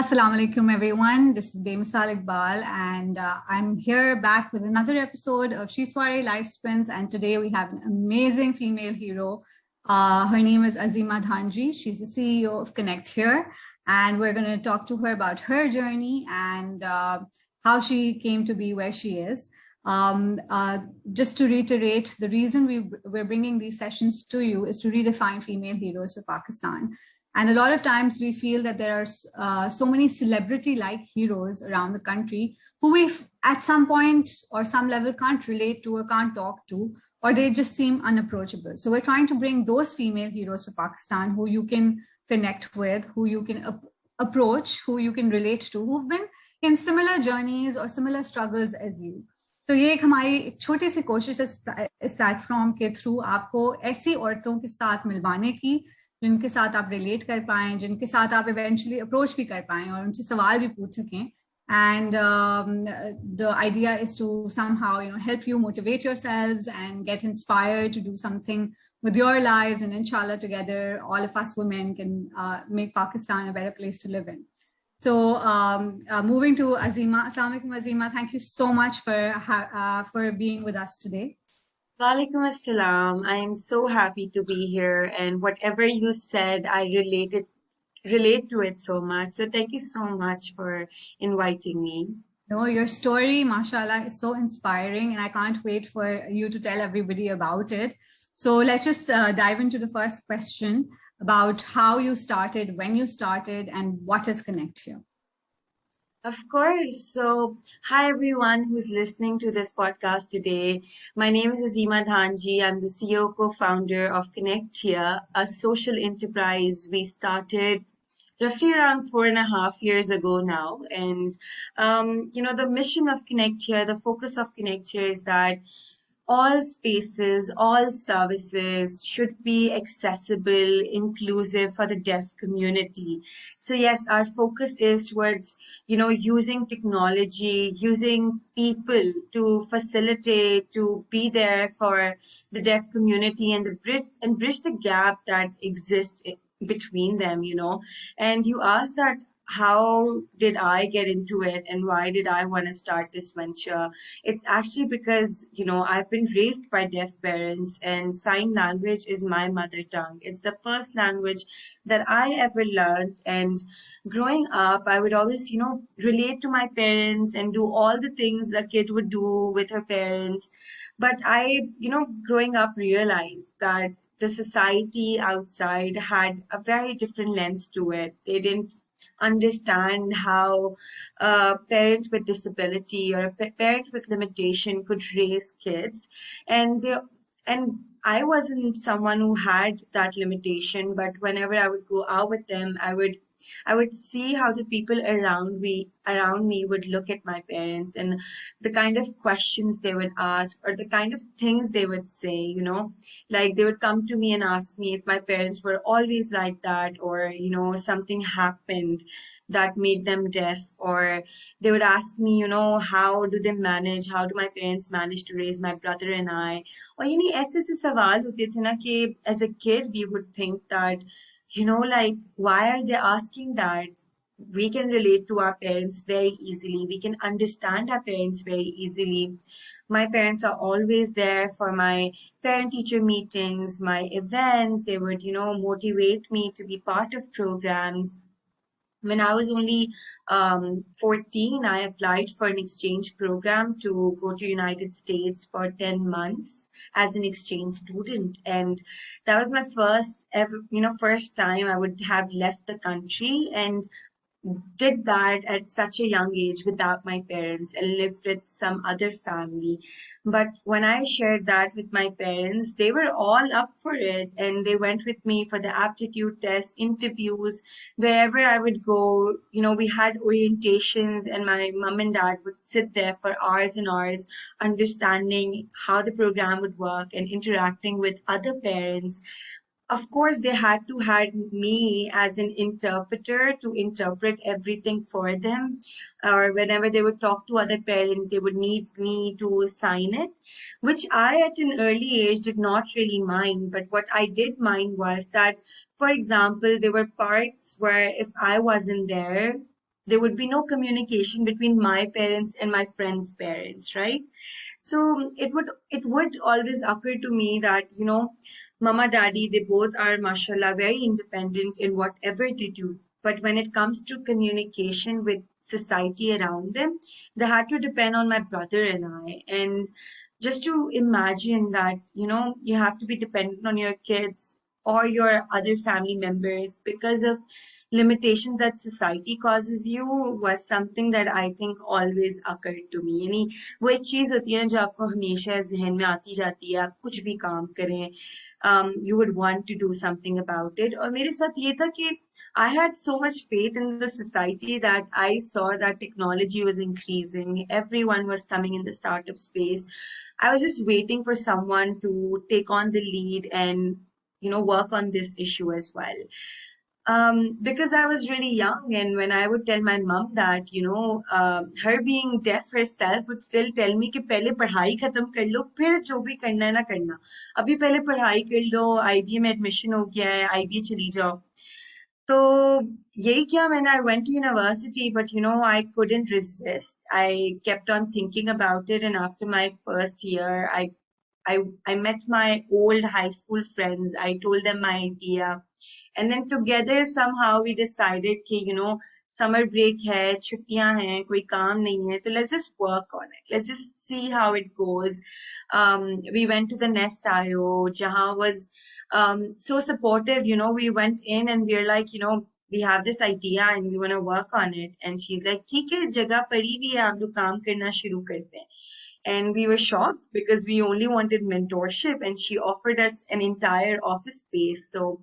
Assalamu alaikum, everyone. This is Bemisal Iqbal, and I'm here back with another episode of Soirée Live Sprints. And today we have an amazing female hero. Her name is Azima Dhanjee. She's the CEO of ConnectHear, and we're going to talk to her about her journey and how she came to be where she is. Just to reiterate, the reason we're bringing these sessions to you is to redefine female heroes for Pakistan. And a lot of times we feel that there are so many celebrity-like heroes around the country who we at some point or some level can't relate to or can't talk to, or they just seem unapproachable. So we're trying to bring those female heroes to Pakistan who you can connect with, who you can approach, who you can relate to, who've been in similar journeys or similar struggles as you. तो ये एक हमारी एक छोटी सी कोशिश है इस platform के थ्रू आपको ऐसी औरतों के साथ मिलवाने की जिनके साथ आप रिलेट कर पाएं, जिनके साथ आप इवेंचुअली अप्रोच भी कर पाएं और उनसे सवाल भी पूछ सकें. And the idea is to somehow, help you motivate yourselves and get inspired to do something with your lives. And inshallah, together, all of us women can make Pakistan a better place to live in. So moving to Azima. Assalamu alaikum, Azima. Thank you so much for being with us today. Walaikum assalam. I am so happy to be here, and whatever you said, I relate to it so much. So thank you so much for inviting me. No, your story, mashallah, is so inspiring, and I can't wait for you to tell everybody about it. So let's just dive into the first question about how you started, when you started, and what is ConnectHear. Of course. So, hi everyone who's listening to this podcast today. My name is Azima Dhanjee. I'm the CEO co-founder of ConnectHear, a social enterprise we started roughly around 4.5 years ago now. And, the mission of ConnectHear, the focus of ConnectHear is that all spaces, all services should be accessible, inclusive for the deaf community. So yes, our focus is towards, using technology, using people to facilitate, to be there for the deaf community and bridge the gap that exists between them, And you asked that, how did I get into it and why did I want to start this venture? It's actually because, I've been raised by deaf parents and sign language is my mother tongue. It's the first language that I ever learned. And growing up, I would always, relate to my parents and do all the things a kid would do with her parents. But I, growing up realized that the society outside had a very different lens to it. They didn't understand how a parent with disability or a parent with limitation could raise kids. And I wasn't someone who had that limitation, but whenever I would go out with them, I would see how the people around me would look at my parents and the kind of questions they would ask or the kind of things they would say, like they would come to me and ask me if my parents were always like that or, something happened that made them deaf, or they would ask me, how do my parents manage to raise my brother and I? Or, ऐसे सवाल होते थे ना कि as a kid, we would think that, like, why are they asking that? We can relate to our parents very easily. We can understand our parents very easily. My parents are always there for my parent-teacher meetings, my events. They would, motivate me to be part of programs. When I was only 14, I applied for an exchange program to go to United States for 10 months as an exchange student. And that was my first time I would have left the country, and did that at such a young age without my parents and lived with some other family. But when I shared that with my parents, they were all up for it and they went with me for the aptitude test, interviews, wherever I would go. We had orientations and my mom and dad would sit there for hours and hours understanding how the program would work and interacting with other parents. Of course, they had to had me as an interpreter to interpret everything for them. Or whenever they would talk to other parents, they would need me to sign it, which I at an early age did not really mind. But what I did mind was that, for example, there were parts where if I wasn't there, there would be no communication between my parents and my friends' parents, right? So it would always occur to me that, mama, daddy, they both are, mashallah, very independent in whatever they do. But when it comes to communication with society around them, they had to depend on my brother and I. And just to imagine that, you have to be dependent on your kids or your other family members because of limitations that society causes you was something that I think always occurred to me. यानी वो एक चीज होती है ना जो आपको हमेशा जहन में आती जाती है, आप कुछ भी काम करें, you would want to do something about it. और मेरे साथ ये था कि I had so much faith in the society that I saw that technology was increasing. Everyone was coming in the startup space. I was just waiting for someone to take on the lead and, work on this issue as well. Because I was really young, and when I would tell my mom that, her being deaf herself would still tell me कि पहले पढ़ाई खत्म कर लो, फिर जो भी करना है ना करना. अभी पहले पढ़ाई कर लो, आईबीए में एडमिशन हो गया है, आईबीए चली जाओ. तो यही किया मैंने. I went to university, but I couldn't resist. I kept on thinking about it, and after my first year, I met my old high school friends. I told them my idea. And then together somehow we decided कि, summer break है, छुट्टियां हैं, कोई काम नहीं है, तो let's just work on it. Let's just see how it goes. We went to the Nest IO. Jahan was so supportive. We went in and we were like, we have this idea and we want to work on it. And she's like, ठीक है, जगह पड़ी हुई है, आप लोग काम करना शुरू करते हैं. And we were shocked because we only wanted mentorship, and she offered us an entire office space. So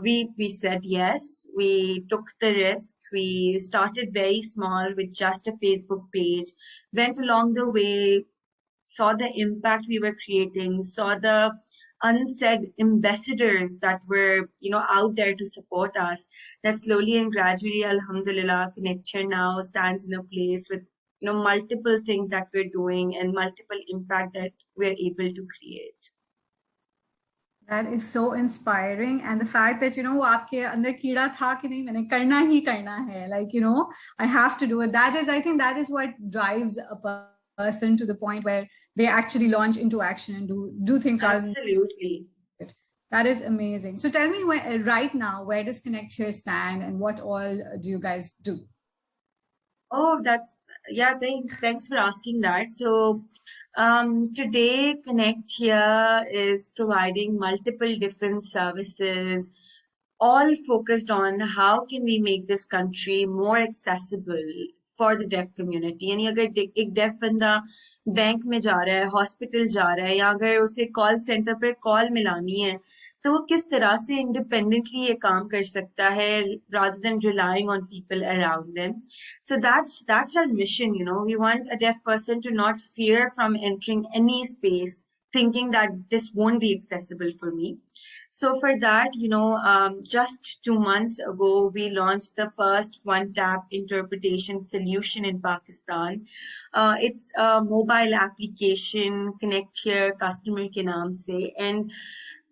we said yes. We took the risk. We started very small with just a Facebook page, went along the way, saw the impact we were creating, saw the unsaid ambassadors that were, out there to support us. That slowly and gradually, alhamdulillah, ConnectHear now stands in a place with, multiple things that we're doing and multiple impact that we're able to create. That is so inspiring, and the fact that वो आपके अंदर कीड़ा था कि नहीं, मैंने करना ही करना है, like I have to do it. That is, I think that is what drives a person to the point where they actually launch into action and do things. Absolutely. That is amazing. So tell me, right now, where does ConnectHear stand, and what all do you guys do? Oh, thanks for asking that. So, today ConnectHear is providing multiple different services, all focused on how can we make this country more accessible for the deaf community. यानी अगर एक deaf बंदा bank में जा रहा है, hospital जा रहा है, या अगर उसे कॉल सेंटर पर कॉल मिलानी है, तो वो किस तरह से इंडिपेंडेंटली ये काम कर सकता है rather than relying on people around them. So that's our mission. We want a deaf person to not fear from entering any space thinking that this won't be accessible for me. So for that, just 2 months ago, we launched the first one-tap interpretation solution in Pakistan. It's a mobile application, ConnectHear customer ke naam se, and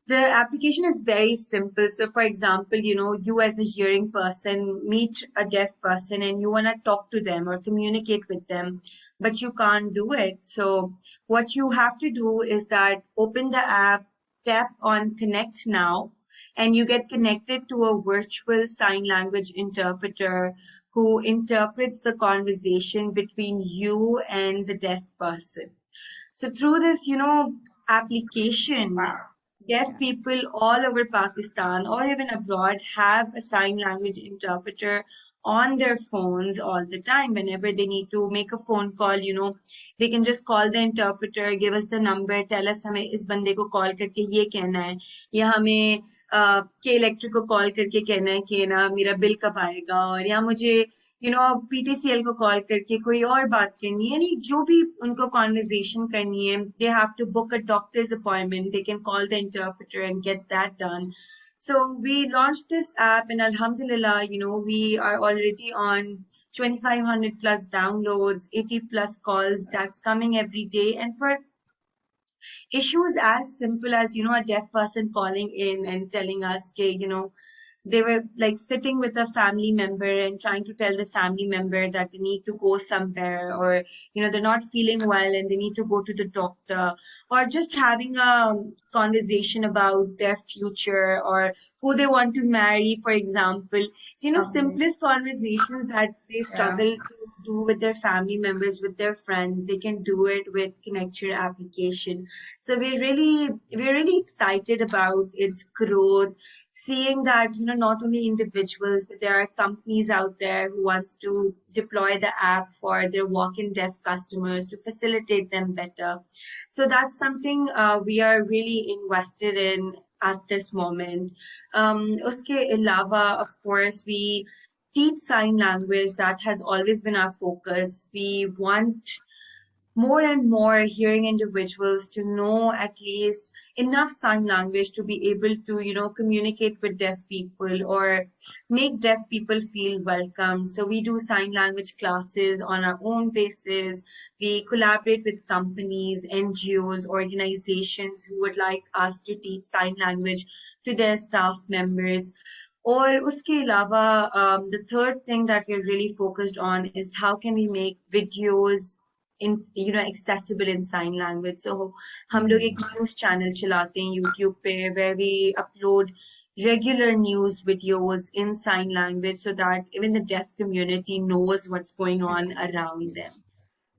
the application is very simple. So for example, you as a hearing person meet a deaf person and you want to talk to them or communicate with them, but you can't do it. So what you have to do is that open the app, tap on Connect Now, and you get connected to a virtual sign language interpreter who interprets the conversation between you and the deaf person. So through this, application, deaf people all over Pakistan or even abroad have a sign language interpreter on their phones all the time. Whenever they need to make a phone call, they can just call the interpreter, give us the number, tell us हमें इस बंदे को call करके ये कहना है, या हमें के इलेक्ट्रिक को कॉल करके कहना है कि ना मेरा बिल कब आएगा, और या मुझे PTCL को कॉल करके कोई और बात करनी है, यानी जो भी उनको कॉन्वर्जेशन करनी है, they have to book a doctor's appointment, they can call the interpreter and get that done. So we launched this app, and alhamdulillah, we are already on 2,500 plus downloads, 80 plus calls that's coming every day. And for issues as simple as, a deaf person calling in and telling us, okay, they were like sitting with a family member and trying to tell the family member that they need to go somewhere, or they're not feeling well and they need to go to the doctor, or just having a conversation about their future or who they want to marry, for example. So, Lovely. simplest conversations that they Yeah. struggle to do with their family members, with their friends, they can do it with ConnectHear application. So we're really excited about its growth, seeing that not only individuals, but there are companies out there who wants to deploy the app for their walk-in deaf customers to facilitate them better. So that's something we are really invested in at this moment. Uske alawa, of course, we teach sign language. That has always been our focus. We want more and more hearing individuals to know at least enough sign language to be able to communicate with deaf people or make deaf people feel welcome. So we do sign language classes on our own basis. We collaborate with companies, NGOs, organizations who would like us to teach sign language to their staff members. और उसके अलावा the third thing that we're really focused on is how can we make videos in accessible in sign language. So हम लोग एक news channel चलाते हैं YouTube पे, where we upload regular news videos in sign language so that even the deaf community knows what's going on around them.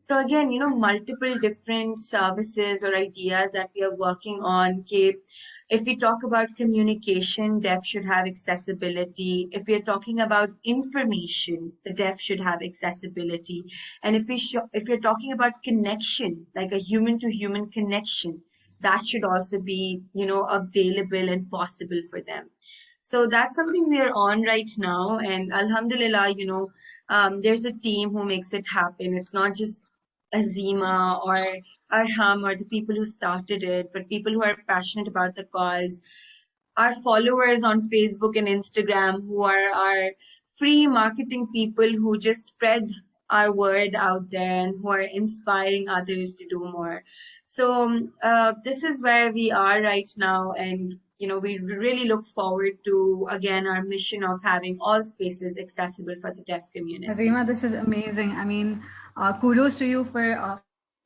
So again, multiple different services or ideas that we are working on. If we talk about communication, deaf should have accessibility. If we are talking about information, the deaf should have accessibility. And if you're talking about connection, like a human to human connection, that should also be, available and possible for them. So that's something we are on right now. And Alhamdulillah, there's a team who makes it happen. It's not just Azima or Arham or the people who started it, but people who are passionate about the cause. Our followers on Facebook and Instagram who are our free marketing people who just spread our word out there and who are inspiring others to do more. So this is where we are right now, and we really look forward to again our mission of having all spaces accessible for the deaf community. Azima, this is amazing. I mean, kudos to you for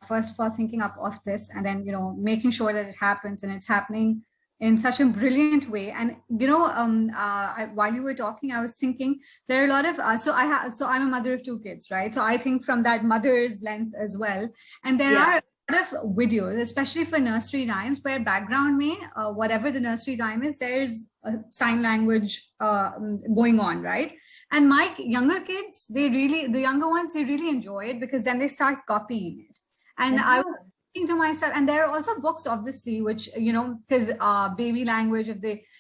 first of all thinking up of this, and then making sure that it happens, and it's happening in such a brilliant way. And while you were talking, I was thinking there are a lot of so I'm a mother of two kids, right? So I think from that mother's lens as well, and there Yeah. are a lot of videos, especially for nursery rhymes, where background may whatever the nursery rhyme is, there's a sign language going on, right? And my younger kids, the younger ones, they really enjoy it because then they start copying it. And I was thinking to myself, and there are also books, obviously, which because baby language,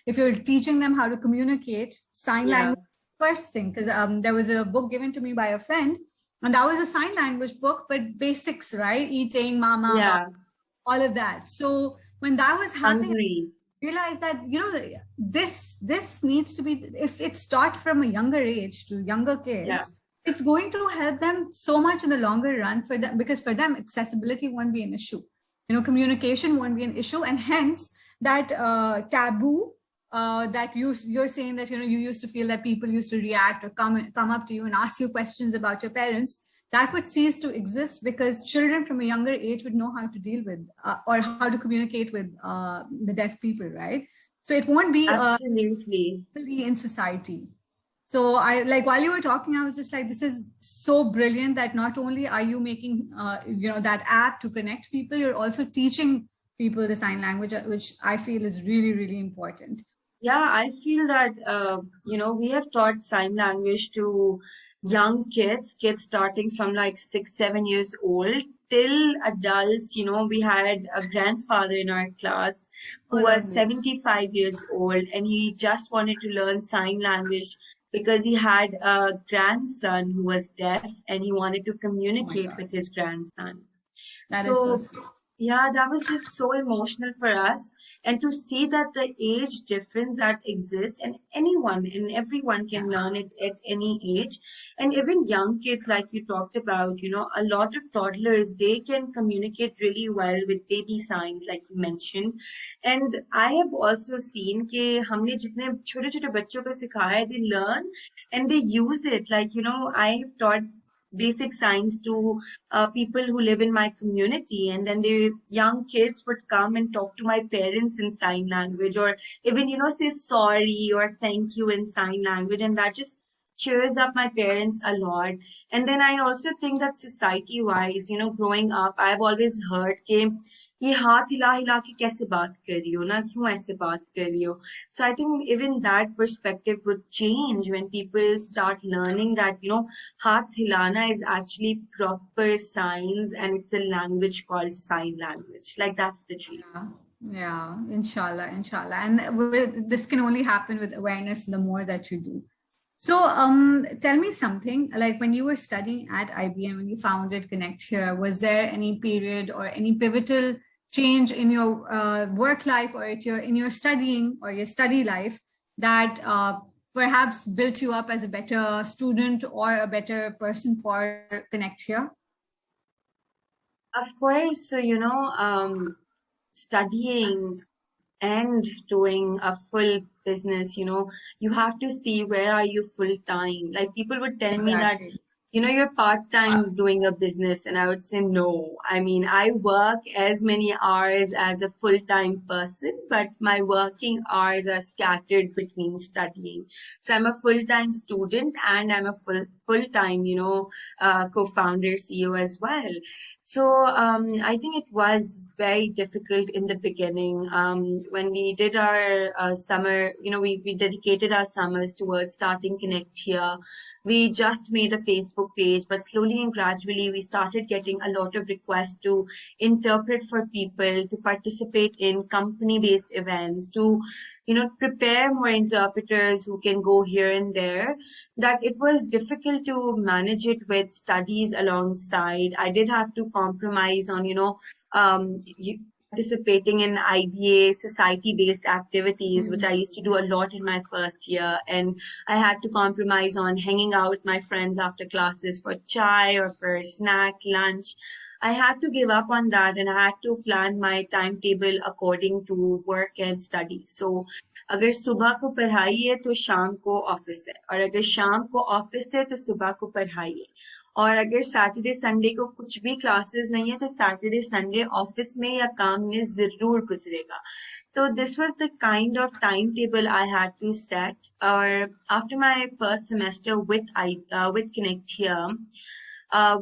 if you're teaching them how to communicate, sign language first thing, because there was a book given to me by a friend, and that was a sign language book, but basics, right? Eating, mama, Yeah. all of that. So when that was happening, Hungry. I realized that this needs to be, if it's taught from a younger age to younger kids, it's going to help them so much in the longer run for them, because for them accessibility won't be an issue. Communication won't be an issue, and hence that taboo that you're saying that you used to feel that people used to react or come up to you and ask you questions about your parents, that would cease to exist, because children from a younger age would know how to deal with or how to communicate with the deaf people, right? So it won't be absolutely in society. So while you were talking, I was just like, this is so brilliant that not only are you making that app to connect people, you're also teaching people the sign language, which I feel is really, really important. Yeah, I feel that, we have taught sign language to young kids starting from like 6, 7 years old till adults. We had a grandfather in our class who was 75 years old, and he just wanted to learn sign language because he had a grandson who was deaf and he wanted to communicate with his grandson. That is so sweet. Yeah, that was just so emotional for us. And to see that the age difference that exists, and anyone and everyone can Yeah. learn it at any age. And even young kids, like you talked about, a lot of toddlers, they can communicate really well with baby signs, like you mentioned. And I have also seen कि हमने जितने छोटे छोटे बच्चों को सिखाया है, they learn and they use it. Like, I have taught basic signs to people who live in my community, and then the young kids would come and talk to my parents in sign language, or even say sorry or thank you in sign language, and that just cheers up my parents a lot. And then I also think that society wise, growing up, I've always heard कि ये हाथ हिला हिला के कैसे बात कर रही हो ना, क्यों ऐसे बात कर रही हो. So I think even that perspective would change when people start learning that Hath Hilana is actually proper signs, and it's a language called sign language. Like that's the dream. Yeah, yeah, inshallah, inshallah. And this can only happen with awareness the more that you do. So, tell me something like when you were studying at IBM, when you founded Connect Here, was there any period or any pivotal change in your work life or in your studying or your study life that perhaps built you up as a better student or a better person for Connect Here? Of course, so studying and doing a full business, you have to see where are you full time. Like people would tell me that Exactly. you're part-time doing a business, and I would say no. I mean, I work as many hours as a full-time person, but my working hours are scattered between studying. So I'm a full-time student, and I'm a full-time, co-founder, CEO as well. So I think it was very difficult in the beginning when we did our summer. We dedicated our summers towards starting Connect Here. We just made a Facebook page, but slowly and gradually we started getting a lot of requests to interpret for people, to participate in company-based events, to prepare more interpreters who can go here and there. That it was difficult to manage it with studies alongside. I did have to compromise on participating in IBA society-based activities, which I used to do a lot in my first year, and I had to compromise on hanging out with my friends after classes for chai or for snack, lunch. I had to give up on that, and I had to plan my timetable according to work and study. So अगर सुबह को पढ़ाई है तो शाम को office है, और अगर शाम को ऑफिस है तो सुबह को पढ़ाई है, और अगर सैटरडे संडे को कुछ भी क्लासेस नहीं है तो सैटरडे संडे ऑफिस में या काम में जरूर गुजरेगा. So this was the kind of timetable I had to set. Or after my first semester with Connect Here,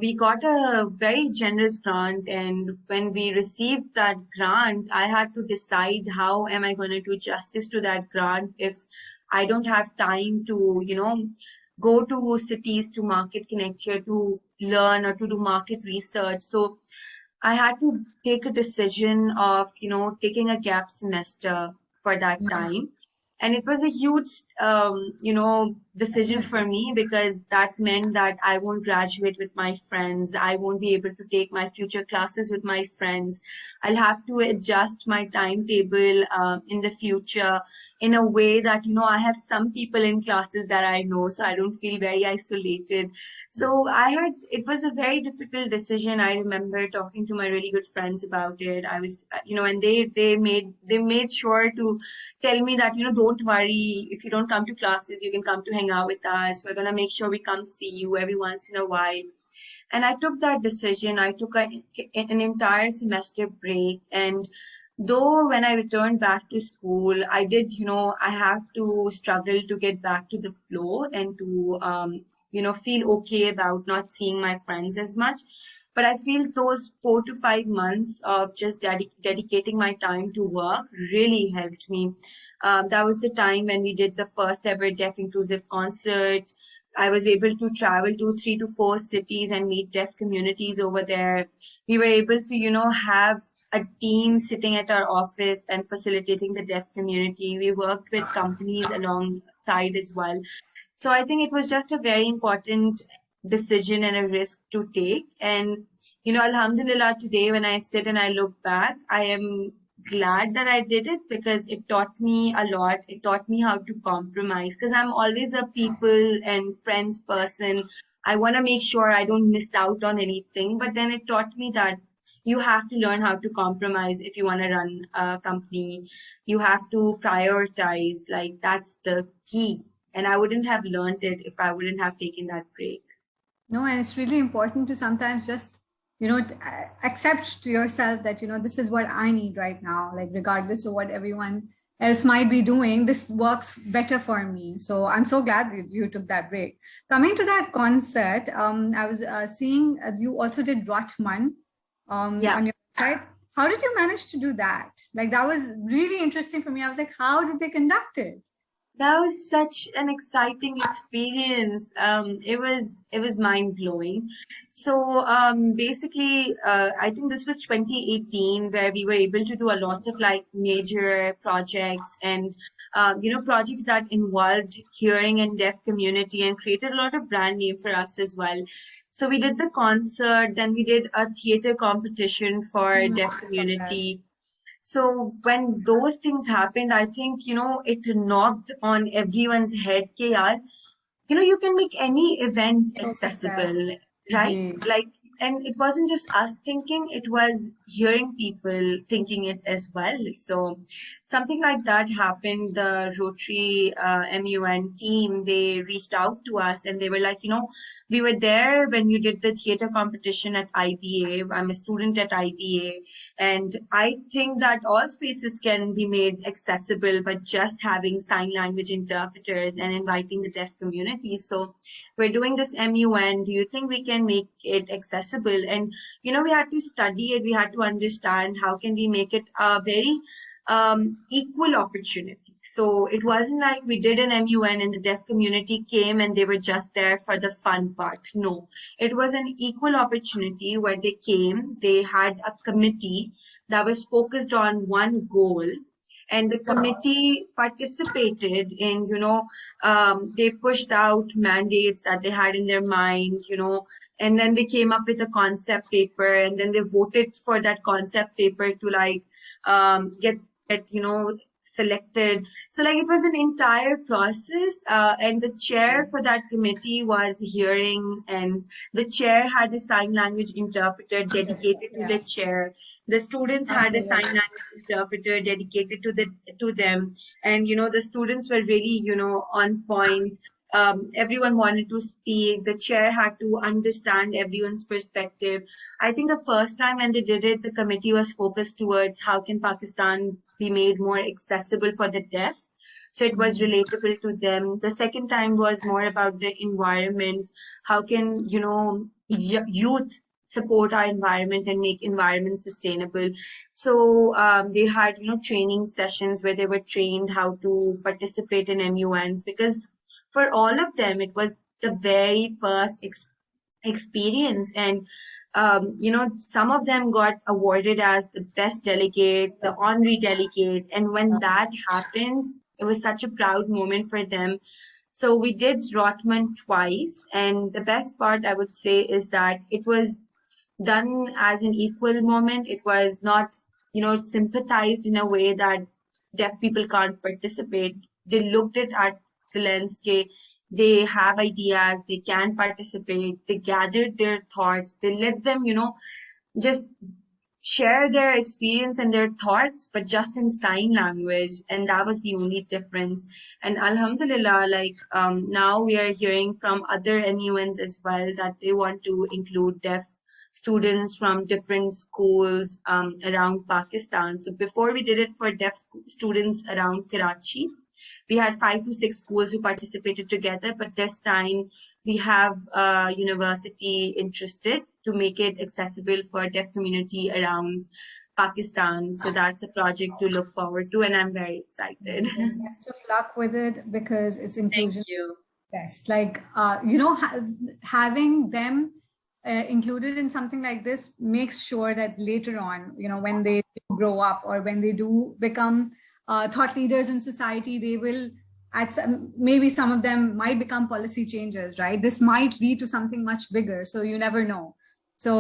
we got a very generous grant, and when we received that grant, I had to decide how am I going to do justice to that grant if I don't have time to, go to cities to market Connect Here to learn or to do market research. So I had to take a decision of, taking a gap semester for that time. And it was a huge, decision for Yes. me, because that meant that I won't graduate with my friends. I won't be able to take my future classes with my friends. I'll have to adjust my timetable in the future in a way that, I have some people in classes that I know, so I don't feel very isolated. So it was a very difficult decision. I remember talking to my really good friends about it. I was, and they made sure to tell me that, don't worry, if you don't come to classes, you can come to hang out with us. We're going to make sure we come see you every once in a while. And I took that decision. I took an entire semester break. And though when I returned back to school, I did, I had to struggle to get back to the flow and to, feel okay about not seeing my friends as much. But I feel those 4 to 5 months of just dedicating my time to work really helped me. That was the time when we did the first ever deaf inclusive concert. I was able to travel to 3 to 4 cities and meet deaf communities over there. We were able to, have a team sitting at our office and facilitating the deaf community. We worked with companies alongside as well. So I think it was just a very important decision and a risk to take. And Alhamdulillah, today when I sit and I look back, I am glad that I did it because it taught me a lot. It taught me how to compromise because I'm always a people and friends person. I want to make sure I don't miss out on anything. But then it taught me that you have to learn how to compromise if you want to run a company. You have to prioritize. Like that's the key. And I wouldn't have learned it if I wouldn't have taken that break. No, and it's really important to sometimes just, accept to yourself that, this is what I need right now, like regardless of what everyone else might be doing, this works better for me. So I'm so glad that you took that break. Coming to that concert, I was seeing you also did Rotman Yeah. on your website. How did you manage to do that? Like, that was really interesting for me. I was like, how did they conduct it? That was such an exciting experience. It was mind blowing. So basically, I think this was 2018 where we were able to do a lot of like major projects and projects that involved hearing and deaf community and created a lot of brand name for us as well. So we did the concert, then we did a theater competition for deaf I saw that. community. So when those things happened, I think, it knocked on everyone's head, ke yaar, you can make any event हो सकता है accessible, right? Ji Like, and it wasn't just us thinking, it was hearing people thinking it as well. So something like that happened. The Rotary MUN team, they reached out to us and they were like, we were there when you did the theater competition at IBA. I'm a student at IBA. And I think that all spaces can be made accessible by just having sign language interpreters and inviting the deaf community. So we're doing this MUN. Do you think we can make it accessible? And, we had to study it. We had to understand how can we make it a very equal opportunity. So it wasn't like we did an MUN and the deaf community came and they were just there for the fun part. No, it was an equal opportunity where they came, they had a committee that was focused on one goal. And the committee participated in, they pushed out mandates that they had in their mind, and then they came up with a concept paper and then they voted for that concept paper to like get selected. So like it was an entire process, and the chair for that committee was hearing, and the chair had a sign language interpreter dedicated to yeah the chair. The students had a sign language interpreter dedicated to them, and the students were really on point. Everyone wanted to speak. The chair had to understand everyone's perspective. I think the first time when they did it, the committee was focused towards how can Pakistan be made more accessible for the deaf. So it was relatable to them. The second time was more about the environment. How can, youth support our environment and make environment sustainable? So they had, training sessions where they were trained how to participate in MUNs because for all of them, it was the very first experience. And, some of them got awarded as the best delegate, the honorary delegate. And when that happened, it was such a proud moment for them. So we did Rotman twice. And the best part, I would say, is that it was done as an equal moment. It was not, sympathized in a way that deaf people can't participate. They looked at the landscape. They have ideas. They can participate. They gathered their thoughts. They let them, just share their experience and their thoughts, but just in sign language. And that was the only difference. And Alhamdulillah, like now we are hearing from other MUNs as well that they want to include deaf students from different schools around Pakistan. So before we did it for deaf students around Karachi, we had 5 to 6 schools who participated together, but this time we have a university interested to make it accessible for deaf community around Pakistan. So that's a project to look forward to, and I'm very excited. best of luck with it because it's Thank inclusion you. best, like having them included in something like this makes sure that later on, when they grow up or when they do become thought leaders in society, they will maybe some of them might become policy changers, right? This might lead to something much bigger, so you never know. So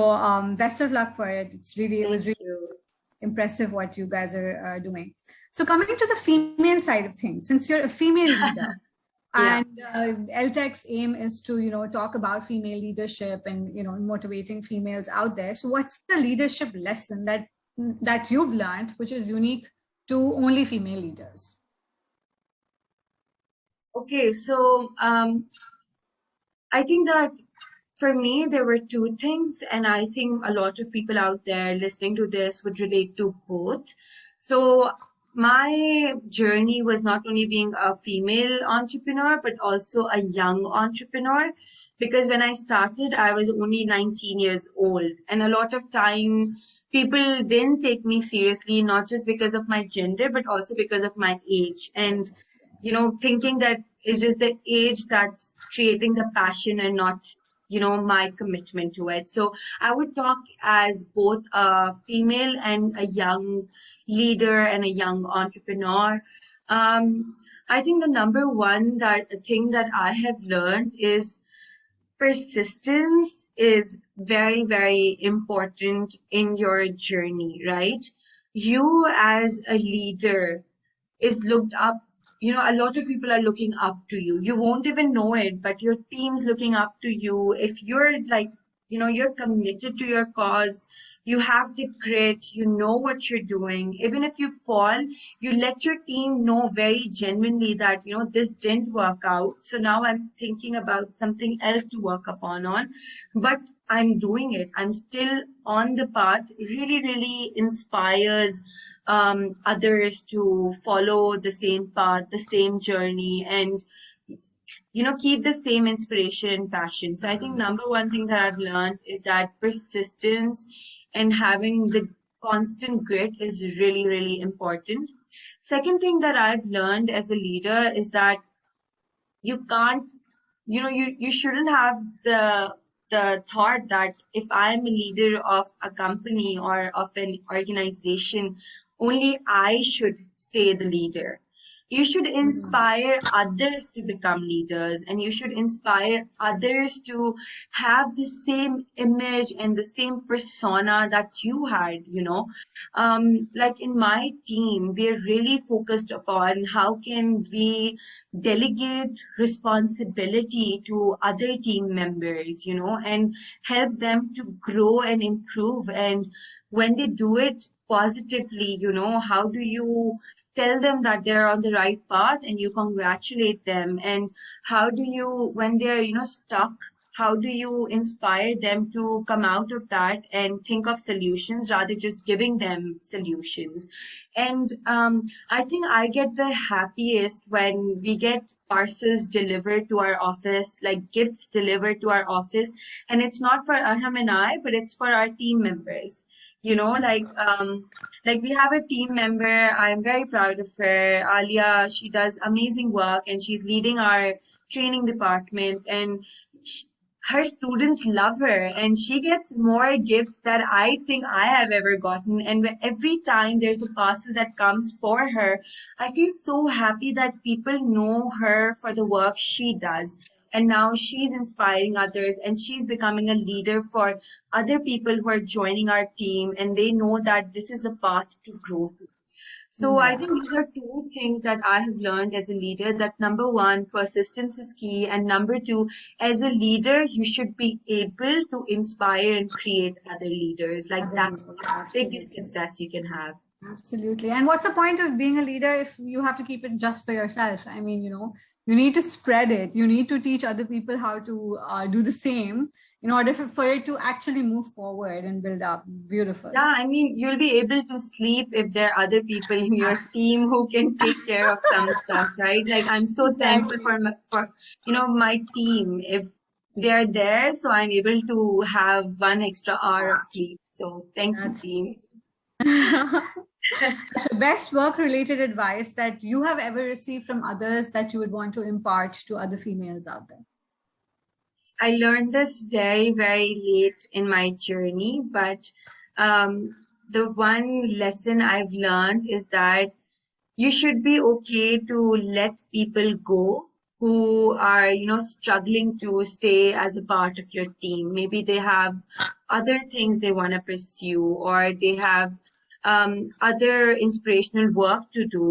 best of luck for it. It was Thank really you. impressive what you guys are doing. So coming to the female side of things, since you're a female leader, Yeah. and LTech's aim is to, talk about female leadership and, motivating females out there. So what's the leadership lesson that you've learned, which is unique to only female leaders? Okay, so I think that for me, there were two things, and I think a lot of people out there listening to this would relate to both. So, my journey was not only being a female entrepreneur, but also a young entrepreneur. Because when I started, I was only 19 years old, and a lot of time people didn't take me seriously, not just because of my gender, but also because of my age. And thinking that it's just the age that's creating the passion and not my commitment to it. So I would talk as both a female and a young leader and a young entrepreneur. I think the number one thing that I have learned is persistence is very, very important in your journey, right? You as a leader is looked up. A lot of people are looking up to you. You won't even know it, but your team's looking up to you. If you're like, you're committed to your cause, you have the grit, you know what you're doing. Even if you fall, you let your team know very genuinely that, this didn't work out. So now I'm thinking about something else to work upon on, but I'm doing it. I'm still on the path. Really, really inspires others to follow the same path, the same journey, and keep the same inspiration and passion. So I think number one thing that I've learned is that persistence and having the constant grit is really, really important. Second thing that I've learned as a leader is that you can't you shouldn't have the thought that if I am a leader of a company or of an organization, only I should stay the leader. You should inspire others to become leaders, and you should inspire others to have the same image and the same persona that you had. Like in my team, we are really focused upon how can we delegate responsibility to other team members, and help them to grow and improve. And when they do it positively, how do you tell them that they're on the right path and you congratulate them? And how do you, when they're, stuck, how do you inspire them to come out of that and think of solutions rather just giving them solutions? And I think I get the happiest when we get parcels delivered to our office, like gifts delivered to our office. And it's not for Arham and I, but it's for our team members. That's Like we have a team member. I'm very proud of her. Alia, she does amazing work and she's leading our training department. And her students love her, and she gets more gifts that I think I have ever gotten. And every time there's a parcel that comes for her, I feel so happy that people know her for the work she does. And now she's inspiring others and she's becoming a leader for other people who are joining our team, and they know that this is a path to grow. So I yeah. think these are two things that I have learned as a leader, that number one, persistence is key. And number two, as a leader, you should be able to inspire and create other leaders. Like that's the biggest Absolutely. success you can have. Absolutely. And what's the point of being a leader if you have to keep it just for yourself? I mean, you need to spread it. You need to teach other people how to do the same in order for it to actually move forward and build up. Beautiful. Yeah, I mean, you'll be able to sleep if there are other people in your Absolutely. team who can take care of some stuff, right? Like I'm so thankful Exactly. for my team. If they're there, so I'm able to have 1 extra hour of sleep. So thank you, That's team. so best work related advice that you have ever received from others that you would want to impart to other females out there. I learned this very, very late in my journey, but the one lesson I've learned is that you should be okay to let people go who are, struggling to stay as a part of your team. Maybe they have other things they want to pursue, or they have other inspirational work to do.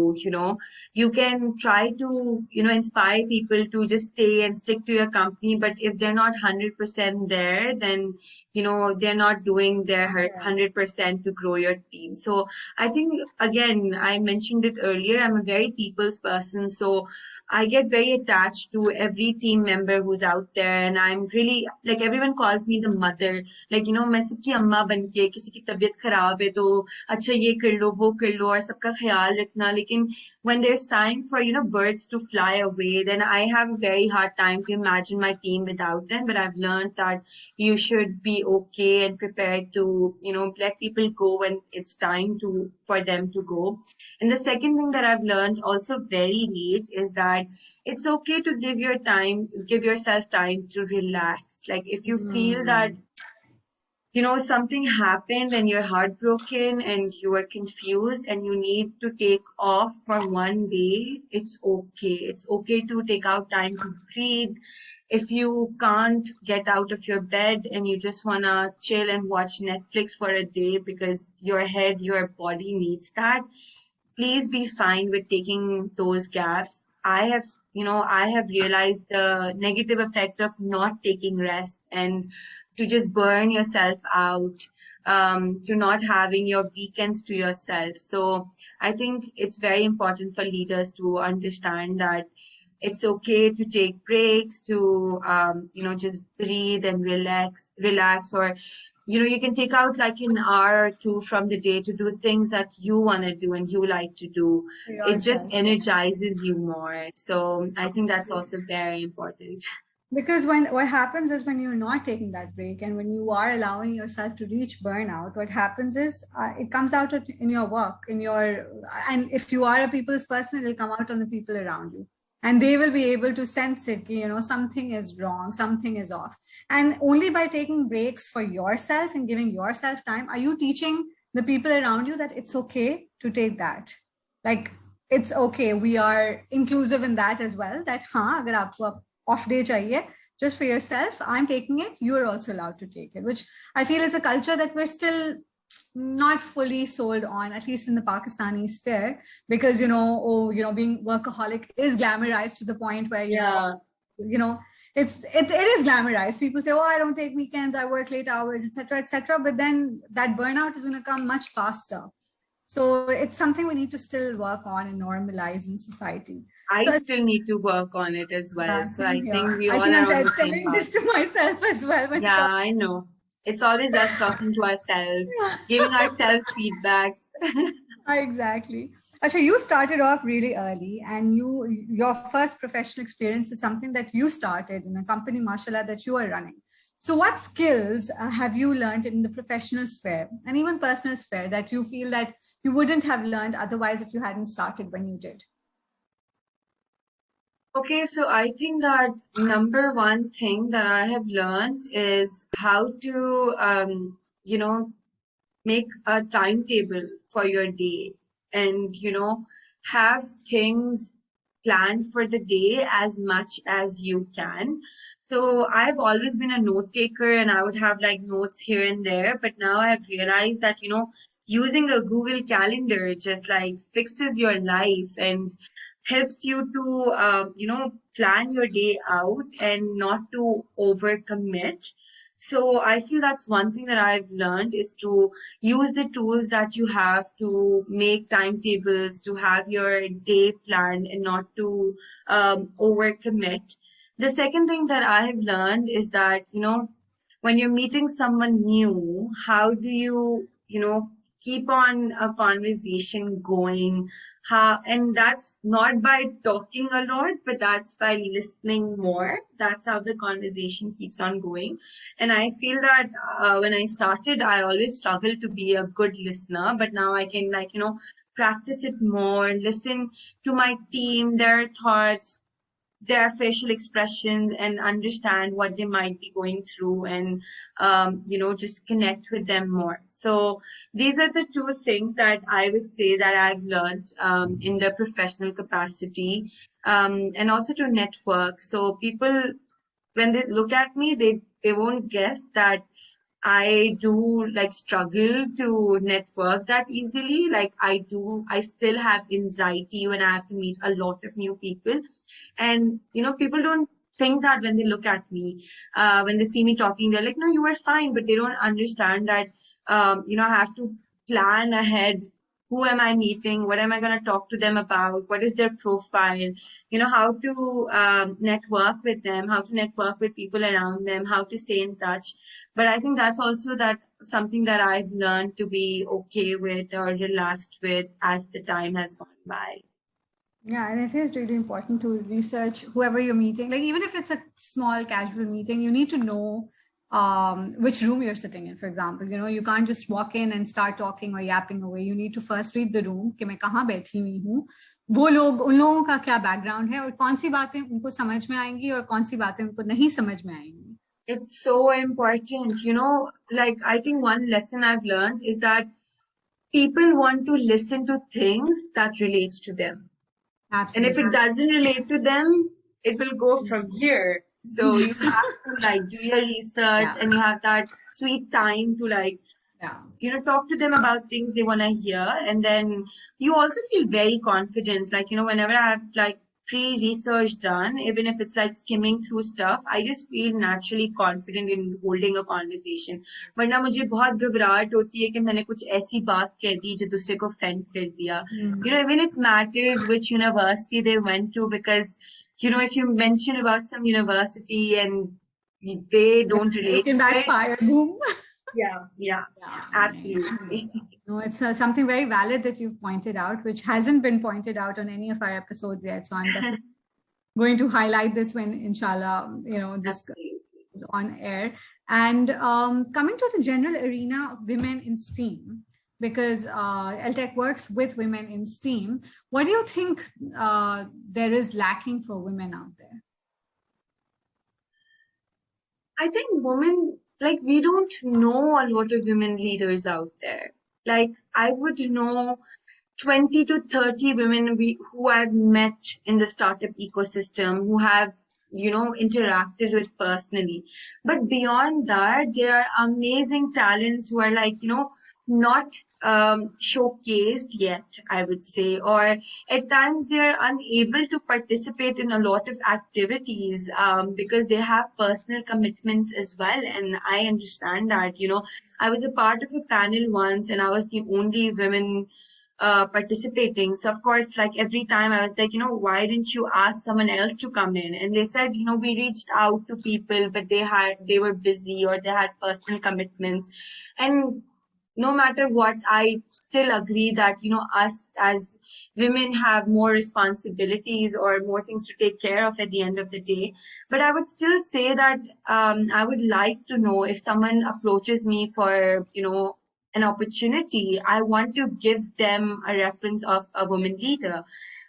You can try to, inspire people to just stay and stick to your company. But if they're not 100% there, then, they're not doing their 100% to grow your team. So I think, again, I mentioned it earlier, I'm a very people's person. So I get very attached to every team member who's out there, and I'm really like, everyone calls me the mother. Like, मैं सबकी अम्मा बन के, किसी की तबीयत खराब है तो अच्छा ये कर लो वो कर लो और सबका ख्याल रखना. लेकिन when there's time for, birds to fly away, then I have a very hard time to imagine my team without them. But I've learned that you should be okay and prepared to, let people go when it's time for them to go. And the second thing that I've learned also very late is that it's okay to give yourself time to relax. Like if you feel that, something happened and you're heartbroken and you are confused and you need to take off for one day, it's okay. It's okay to take out time to breathe. If you can't get out of your bed and you just want to chill and watch Netflix for a day because your body needs that, please be fine with taking those gaps. I have realized the negative effect of not taking rest and to just burn yourself out, to not having your weekends to yourself. So I think it's very important for leaders to understand that it's okay to take breaks, to just breathe and relax, or you can take out like an hour or two from the day to do things that you want to do and you like to do. For It just yourself. energizes you more. So I think that's Absolutely. also very important. Because when what happens is when you're not taking that break and when you are allowing yourself to reach burnout, what happens is it comes out in your work, and if you are a people's person, it'll come out on the people around you. And they will be able to sense it, something is wrong, something is off. And only by taking breaks for yourself and giving yourself time, are you teaching the people around you that it's okay to take that. Like, it's okay. We are inclusive in that as well. That, agar aapko off day chahiye, just for yourself, I'm taking it, you're also allowed to take it, which I feel is a culture that we're still not fully sold on, at least in the Pakistani sphere, because being workaholic is glamorized to the point where Yeah. it is glamorized. People say, oh, I don't take weekends, I work late hours, etc., etc. But then that burnout is going to come much faster. So it's something we need to still work on and normalize in society. I So still need to work on it as well. So I same here. think we I all think are I'm on the same telling path. this to myself as well. Yeah, I know. It's always us talking to ourselves, giving ourselves feedbacks. Exactly. Actually, you started off really early, and your first professional experience is something that you started in a company, mashallah, that you are running. So, what skills have you learned in the professional sphere and even personal sphere that you feel that you wouldn't have learned otherwise if you hadn't started when you did? Okay, so I think that number one thing that I have learned is how to, make a timetable for your day and, have things planned for the day as much as you can. So I've always been a note taker and I would have like notes here and there, but now I've realized that, using a Google Calendar just like fixes your life and helps you to, plan your day out and not to overcommit. So I feel that's one thing that I've learned is to use the tools that you have to make timetables, to have your day planned and not to overcommit. The second thing that I have learned is that, when you're meeting someone new, how do you, keep on a conversation going? And that's not by talking a lot, but that's by listening more. That's how the conversation keeps on going. And I feel that when I started, I always struggled to be a good listener, but now I can practice it more, listen to my team, their thoughts, their facial expressions, and understand what they might be going through, and just connect with them more. So these are the two things that I would say that I've learned in the professional capacity. and also to network. So people, when they look at me, they won't guess that I do like struggle to network that easily. Like I still have anxiety when I have to meet a lot of new people. And, people don't think that when they look at me, when they see me talking, they're like, no, you were fine. But they don't understand that, I have to plan ahead. Who am I meeting? What am I going to talk to them about? What is their profile? How to network with them, how to network with people around them, how to stay in touch. But I think that's also that something that I've learned to be okay with or relaxed with as the time has gone by. Yeah, and it is really important to research whoever you're meeting. Like even if it's a small casual meeting, you need to know which room you're sitting in. For example, you can't just walk in and start talking or yapping away. You need to first read the room कि मैं कहाँ बैठी हुई हूँ, वो लोग उन लोगों का क्या बैकग्राउंड है और कौन सी बातें उनको समझ में आएंगी और कौन सी बातें उनको नहीं समझ में आएंगी. It's so important, like I think one lesson I've learned is that people want to listen to things that relates to them. Absolutely. And if it doesn't relate to them, it will go from here. So you have to like do your research and you have that sweet time to like, talk to them about things they want to hear. And then you also feel very confident. Like, whenever I have like pre-research done, even if it's like skimming through stuff, I just feel naturally confident in holding a conversation. वरना मुझे बहुत घबराहट होती है कि मैंने कुछ ऐसी बात कह दी जो दूसरे को offend कर दिया. Even it matters which university they went to, because, if you mention about some university and they don't relate in that to it, fire boom. Yeah, absolutely. No, it's something very valid that you've pointed out, which hasn't been pointed out on any of our episodes yet. So I'm definitely going to highlight this when, inshallah, this is on air. And coming to the general arena of women in STEAM, because LTech works with women in STEAM, what do you think there is lacking for women out there? I think women, like, we don't know a lot of women leaders out there. Like, I would know 20 to 30 women who I've met in the startup ecosystem, who have, interacted with personally. But beyond that, there are amazing talents who are like, not showcased yet, I would say, or at times they're unable to participate in a lot of activities because they have personal commitments as well. And I understand that, I was a part of a panel once and I was the only woman participating. So of course, like every time I was like, why didn't you ask someone else to come in? And they said, we reached out to people, but they were busy or they had personal commitments. And no matter what, I still agree that, us as women have more responsibilities or more things to take care of at the end of the day. But I would still say that I would like to know if someone approaches me for, an opportunity, I want to give them a reference of a woman leader.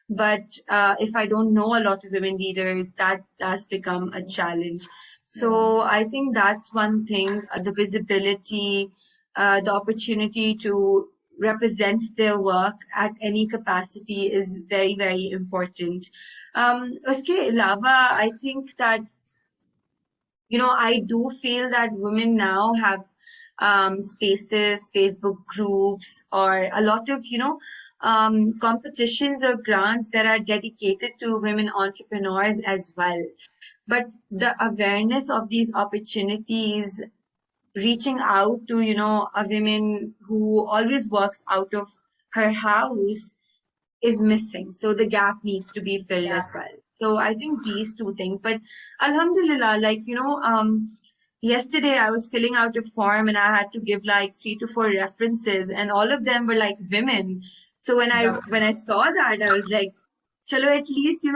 But if I don't know a lot of women leaders, that does become a challenge. So I think that's one thing, the visibility, the opportunity to represent their work at any capacity is very, very important. Uske alawa, I think that, I do feel that women now have spaces, Facebook groups, or a lot of, competitions or grants that are dedicated to women entrepreneurs as well. But the awareness of these opportunities, reaching out to, a woman who always works out of her house is missing. So the gap needs to be filled as well. So I think these two things. But alhamdulillah, like, yesterday I was filling out a form and I had to give like 3 to 4 references and all of them were like women. So when I saw that, I was like, chalo, at least,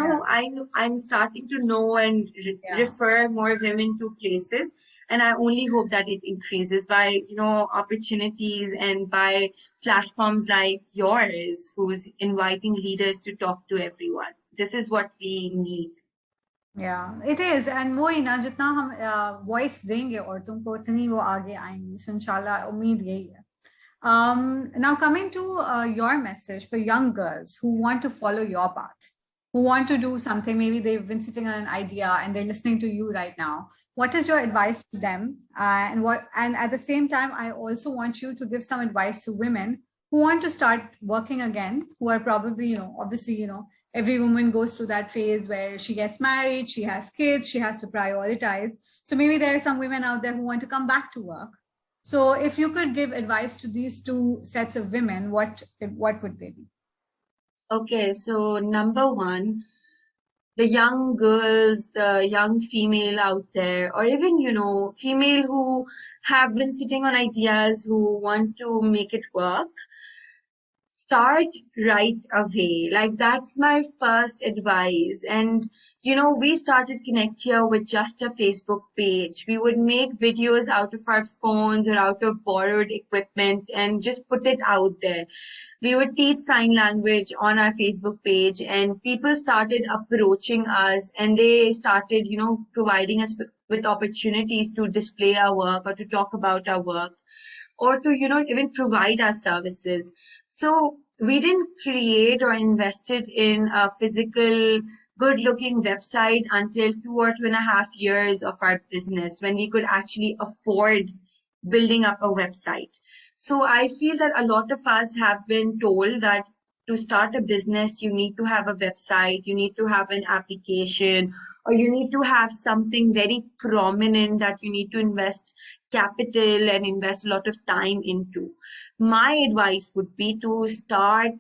I'm starting to know and refer more women to places. And I only hope that it increases by, opportunities and by platforms like yours, who's inviting leaders to talk to everyone. This is what we need. Yeah, it is. And वही ना जितना हम voice देंगे औरतों को उतनी वो आगे आएंगी. So inshallah उम्मीद यही है. Now coming to your message for young girls who want to follow your path, who want to do something, maybe they've been sitting on an idea and they're listening to you right now, what is your advice to them? And at the same time, I also want you to give some advice to women who want to start working again, who are probably, obviously, every woman goes through that phase where she gets married, she has kids, she has to prioritize. So maybe there are some women out there who want to come back to work. So if you could give advice to these two sets of women, what would they be? Okay, so number one, the young girls, the young female out there, or even, female who have been sitting on ideas, who want to make it work, start right away. Like that's my first advice. And we started ConnectHear with just a Facebook page. We would make videos out of our phones or out of borrowed equipment and just put it out there. We would teach sign language on our Facebook page, and people started approaching us, and they started, providing us with opportunities to display our work or to talk about our work, or to, even provide our services. So we didn't create or invested in a physical, good-looking website until 2 or 2.5 years of our business, when we could actually afford building up a website. So I feel that a lot of us have been told that to start a business, you need to have a website, you need to have an application, or you need to have something very prominent that you need to invest capital and invest a lot of time into. My advice would be to start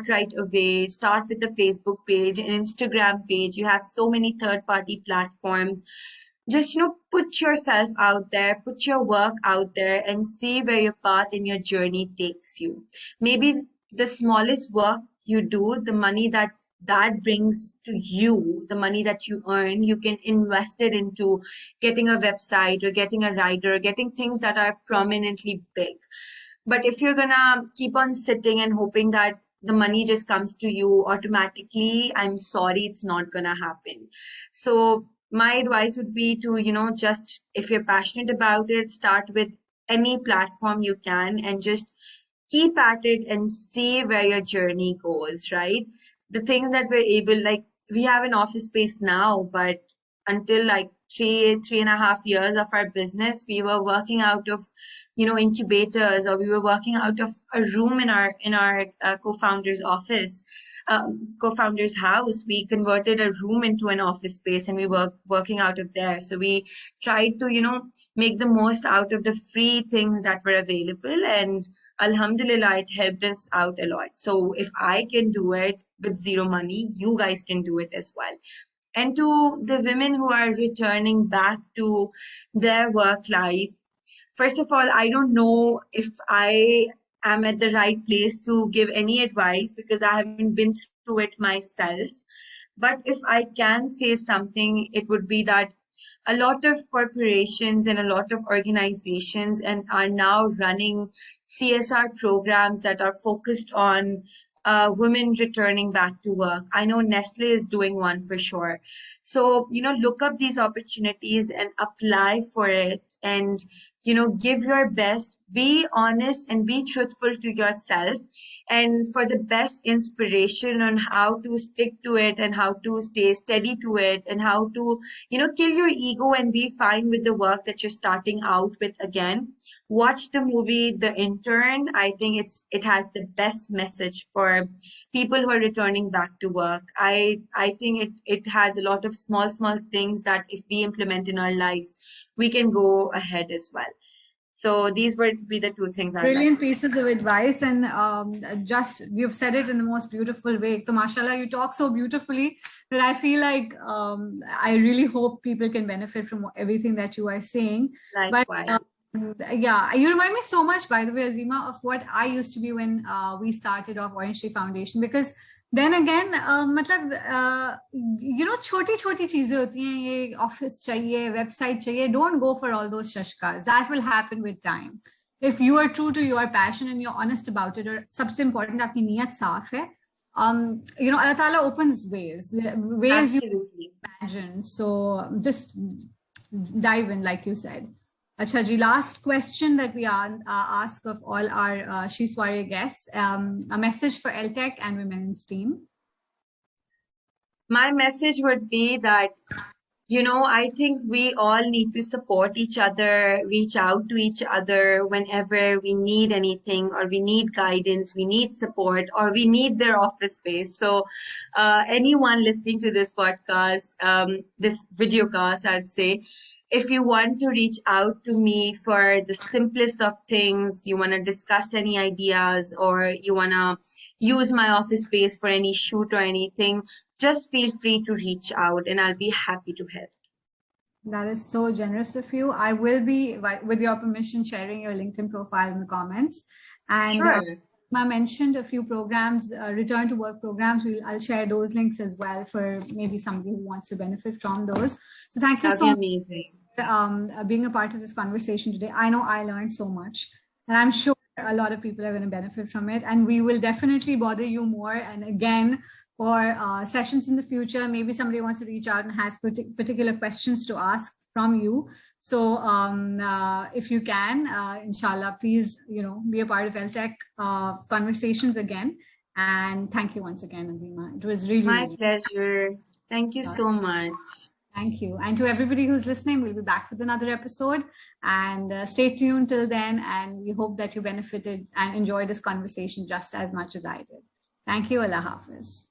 right away, start with a Facebook page, an Instagram page. You have so many third-party platforms. Just, put yourself out there, put your work out there, and see where your path in your journey takes you. Maybe the smallest work you do, the money that brings to you, the money that you earn, you can invest it into getting a website or getting a writer, or getting things that are prominently big. But if you're gonna keep on sitting and hoping that the money just comes to you automatically, I'm sorry, it's not gonna happen. So my advice would be to, just if you're passionate about it, start with any platform you can and just keep at it and see where your journey goes, right? The things that we're able, like we have an office space now, but until like 3.5 years of our business, we were working out of, incubators, or we were working out of a room in our co-founder's office. Co-founder's house. We converted a room into an office space, and we were working out of there. So we tried to, make the most out of the free things that were available, and Alhamdulillah, it helped us out a lot. So if I can do it with zero money, you guys can do it as well. And to the women who are returning back to their work life, first of all, I don't know if I am at the right place to give any advice because I haven't been through it myself. But if I can say something, it would be that a lot of corporations and a lot of organizations are now running CSR programs that are focused on women returning back to work. I know Nestle is doing one for sure. So, look up these opportunities and apply for it, and give your best, be honest and be truthful to yourself, and for the best inspiration on how to stick to it and how to stay steady to it, and how to, kill your ego and be fine with the work that you're starting out with again. Watch the movie The Intern. I think it has the best message for people who are returning back to work. I think it has a lot of small things that if we implement in our lives, we can go ahead as well. So these would be the two things. Brilliant pieces of advice, and just you've said it in the most beautiful way. So, mashallah, you talk so beautifully that I feel like I really hope people can benefit from everything that you are saying. Likewise. But, yeah, you remind me so much, by the way, Azima, of what I used to be when we started off Orange Tree Foundation. Because then again, छोटी चीजें होती हैं, ये office चाहिए, website चाहिए. Don't go for all those shashkas. That will happen with time. If you are true to your passion and you're honest about it, or सबसे important आपकी नीयत साफ है, Allah Ta'ala opens ways Absolutely. You imagine. So just dive in, like you said. Acha ji, last question that we ask of all our Soirée guests, a message for LTech and women in STEAM. My message would be that, I think we all need to support each other, reach out to each other whenever we need anything or we need guidance, we need support, or we need their office space. So, anyone listening to this podcast, this video cast, I'd say, if you want to reach out to me for the simplest of things, you want to discuss any ideas, or you want to use my office space for any shoot or anything, just feel free to reach out and I'll be happy to help. That is so generous of you. I will be, with your permission, sharing your LinkedIn profile in the comments. And Sure. I mentioned a few programs, return to work programs. I'll share those links as well for maybe somebody who wants to benefit from those. So thank you so much Amazing. for being a part of this conversation today. I know I learned so much, and I'm sure a lot of people are going to benefit from it. And we will definitely bother you more. And again, for sessions in the future, maybe somebody wants to reach out and has particular questions to ask from you. So if you can, inshallah, please, be a part of LTech conversations again. And thank you once again, Azima. It was really my pleasure. Thank you so much. Thank you. And to everybody who's listening, we'll be back with another episode, and stay tuned till then. And we hope that you benefited and enjoyed this conversation just as much as I did. Thank you. Allah Hafiz.